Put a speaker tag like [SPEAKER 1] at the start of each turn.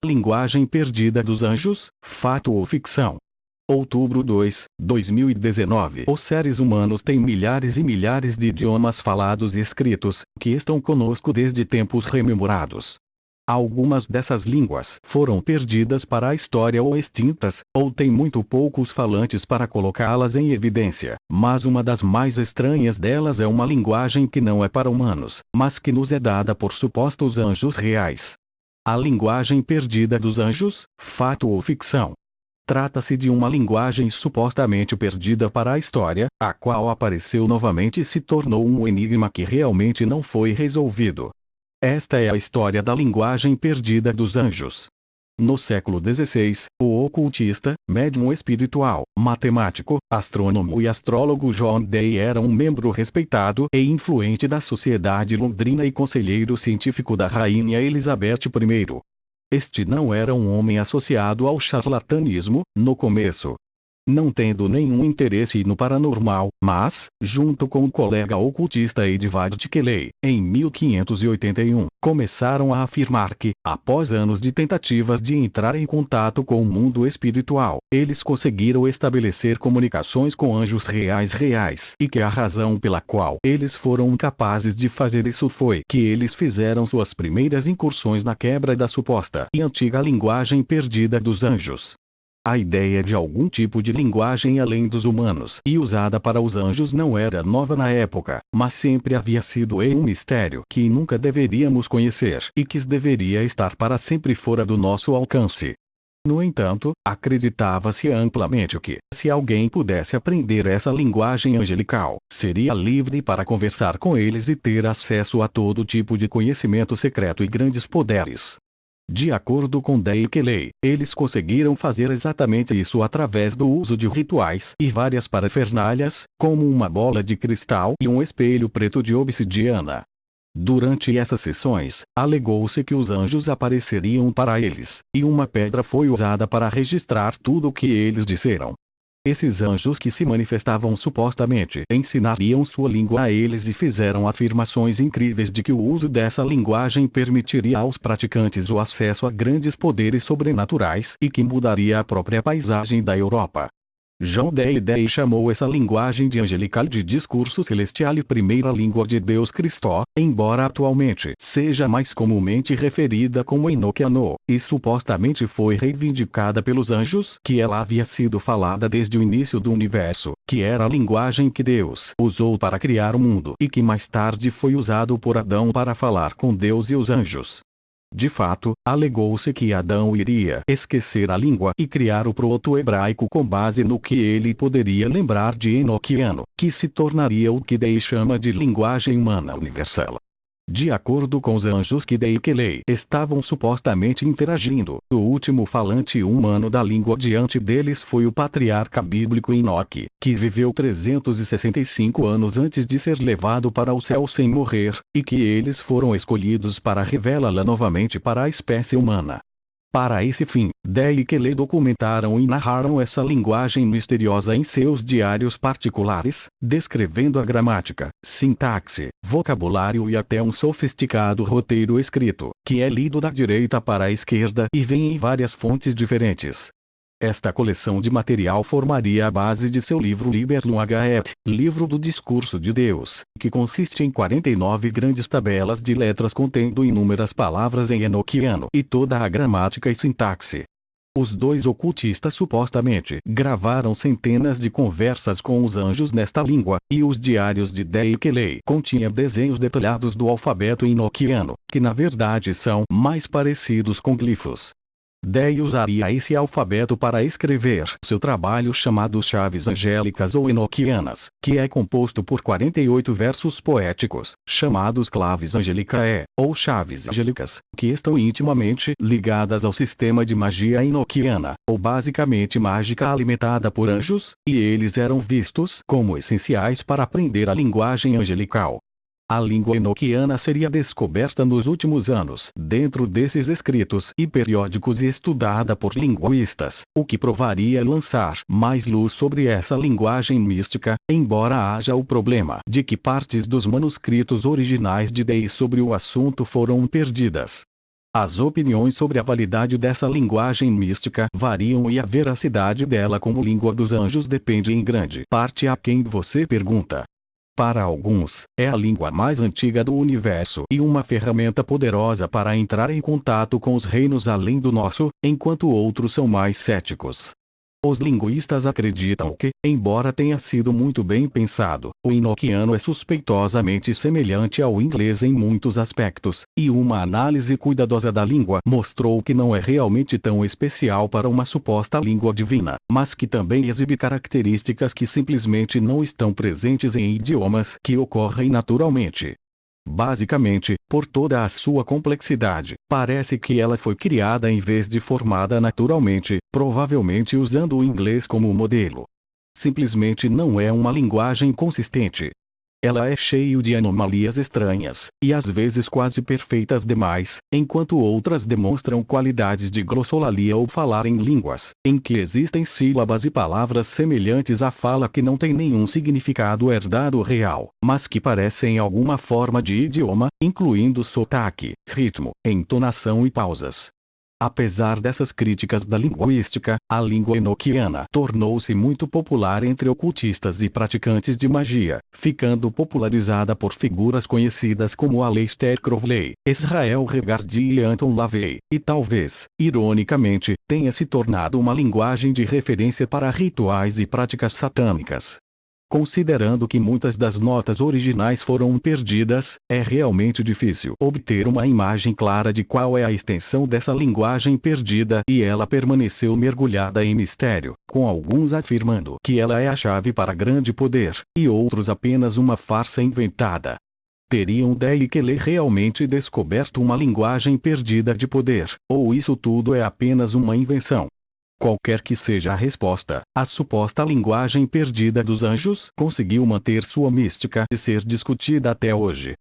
[SPEAKER 1] Linguagem perdida dos anjos, fato ou ficção? Outubro 2, 2019. Os seres humanos têm milhares e milhares de idiomas falados e escritos, que estão conosco desde tempos rememorados. Algumas dessas línguas foram perdidas para a história ou extintas, ou têm muito poucos falantes para colocá-las em evidência, mas uma das mais estranhas delas é uma linguagem que não é para humanos, mas que nos é dada por supostos anjos reais. A linguagem perdida dos anjos, fato ou ficção? Trata-se de uma linguagem supostamente perdida para a história, a qual apareceu novamente e se tornou um enigma que realmente não foi resolvido. Esta é a história da linguagem perdida dos anjos. No século XVI, o ocultista, médium espiritual, matemático, astrônomo e astrólogo John Dee era um membro respeitado e influente da sociedade londrina e conselheiro científico da Rainha Elizabeth I. Este não era um homem associado ao charlatanismo, no começo, não tendo nenhum interesse no paranormal, mas, junto com o colega ocultista Edward Kelly, em 1581, começaram a afirmar que, após anos de tentativas de entrar em contato com o mundo espiritual, eles conseguiram estabelecer comunicações com anjos reais e que a razão pela qual eles foram capazes de fazer isso foi que eles fizeram suas primeiras incursões na quebra da suposta e antiga linguagem perdida dos anjos. A ideia de algum tipo de linguagem além dos humanos e usada para os anjos não era nova na época, mas sempre havia sido um mistério que nunca deveríamos conhecer e que deveria estar para sempre fora do nosso alcance. No entanto, acreditava-se amplamente que, se alguém pudesse aprender essa linguagem angelical, seria livre para conversar com eles e ter acesso a todo tipo de conhecimento secreto e grandes poderes. De acordo com Dee Kelly, eles conseguiram fazer exatamente isso através do uso de rituais e várias parafernálias, como uma bola de cristal e um espelho preto de obsidiana. Durante essas sessões, alegou-se que os anjos apareceriam para eles, e uma pedra foi usada para registrar tudo o que eles disseram. Esses anjos que se manifestavam supostamente ensinariam sua língua a eles e fizeram afirmações incríveis de que o uso dessa linguagem permitiria aos praticantes o acesso a grandes poderes sobrenaturais e que mudaria a própria paisagem da Europa. John Dee chamou essa linguagem de angelical de discurso celestial e primeira língua de Deus Cristo, embora atualmente seja mais comumente referida como enoquiano, e supostamente foi reivindicada pelos anjos que ela havia sido falada desde o início do universo, que era a linguagem que Deus usou para criar o mundo e que mais tarde foi usado por Adão para falar com Deus e os anjos. De fato, alegou-se que Adão iria esquecer a língua e criar o proto-hebraico com base no que ele poderia lembrar de enoquiano, que se tornaria o que Dee chama de linguagem humana universal. De acordo com os anjos que Dee Kelly estavam supostamente interagindo, o último falante humano da língua diante deles foi o patriarca bíblico Enoque, que viveu 365 anos antes de ser levado para o céu sem morrer, e que eles foram escolhidos para revelá-la novamente para a espécie humana. Para esse fim, Dee e Kelly documentaram e narraram essa linguagem misteriosa em seus diários particulares, descrevendo a gramática, sintaxe, vocabulário e até um sofisticado roteiro escrito, que é lido da direita para a esquerda e vem em várias fontes diferentes. Esta coleção de material formaria a base de seu livro Liber Lunga et, Livro do Discurso de Deus, que consiste em 49 grandes tabelas de letras contendo inúmeras palavras em enoquiano e toda a gramática e sintaxe. Os dois ocultistas supostamente gravaram centenas de conversas com os anjos nesta língua, e os diários de Dee Kelly continham desenhos detalhados do alfabeto enoquiano, que na verdade são mais parecidos com glifos. Dee usaria esse alfabeto para escrever seu trabalho chamado Chaves Angélicas ou Enoquianas, que é composto por 48 versos poéticos, chamados Claves Angelicae, ou Chaves Angélicas, que estão intimamente ligadas ao sistema de magia enoquiana, ou basicamente mágica alimentada por anjos, e eles eram vistos como essenciais para aprender a linguagem angelical. A língua enoquiana seria descoberta nos últimos anos dentro desses escritos e periódicos e estudada por linguistas, o que provaria lançar mais luz sobre essa linguagem mística, embora haja o problema de que partes dos manuscritos originais de Dee sobre o assunto foram perdidas. As opiniões sobre a validade dessa linguagem mística variam e a veracidade dela como língua dos anjos depende em grande parte a quem você pergunta. Para alguns, é a língua mais antiga do universo e uma ferramenta poderosa para entrar em contato com os reinos além do nosso, enquanto outros são mais céticos. Os linguistas acreditam que, embora tenha sido muito bem pensado, o enoquiano é suspeitosamente semelhante ao inglês em muitos aspectos, e uma análise cuidadosa da língua mostrou que não é realmente tão especial para uma suposta língua divina, mas que também exibe características que simplesmente não estão presentes em idiomas que ocorrem naturalmente. Basicamente, por toda a sua complexidade, parece que ela foi criada em vez de formada naturalmente, provavelmente usando o inglês como modelo. Simplesmente não é uma linguagem consistente. Ela é cheia de anomalias estranhas, e às vezes quase perfeitas demais, enquanto outras demonstram qualidades de glossolalia ou falar em línguas, em que existem sílabas e palavras semelhantes à fala que não tem nenhum significado herdado real, mas que parecem alguma forma de idioma, incluindo sotaque, ritmo, entonação e pausas. Apesar dessas críticas da linguística, a língua enoquiana tornou-se muito popular entre ocultistas e praticantes de magia, ficando popularizada por figuras conhecidas como Aleister Crowley, Israel Regardie e Anton LaVey, e talvez, ironicamente, tenha se tornado uma linguagem de referência para rituais e práticas satânicas. Considerando que muitas das notas originais foram perdidas, é realmente difícil obter uma imagem clara de qual é a extensão dessa linguagem perdida e ela permaneceu mergulhada em mistério, com alguns afirmando que ela é a chave para grande poder, e outros apenas uma farsa inventada. Teriam Keller realmente descoberto uma linguagem perdida de poder, ou isso tudo é apenas uma invenção? Qualquer que seja a resposta, a suposta linguagem perdida dos anjos conseguiu manter sua mística e ser discutida até hoje.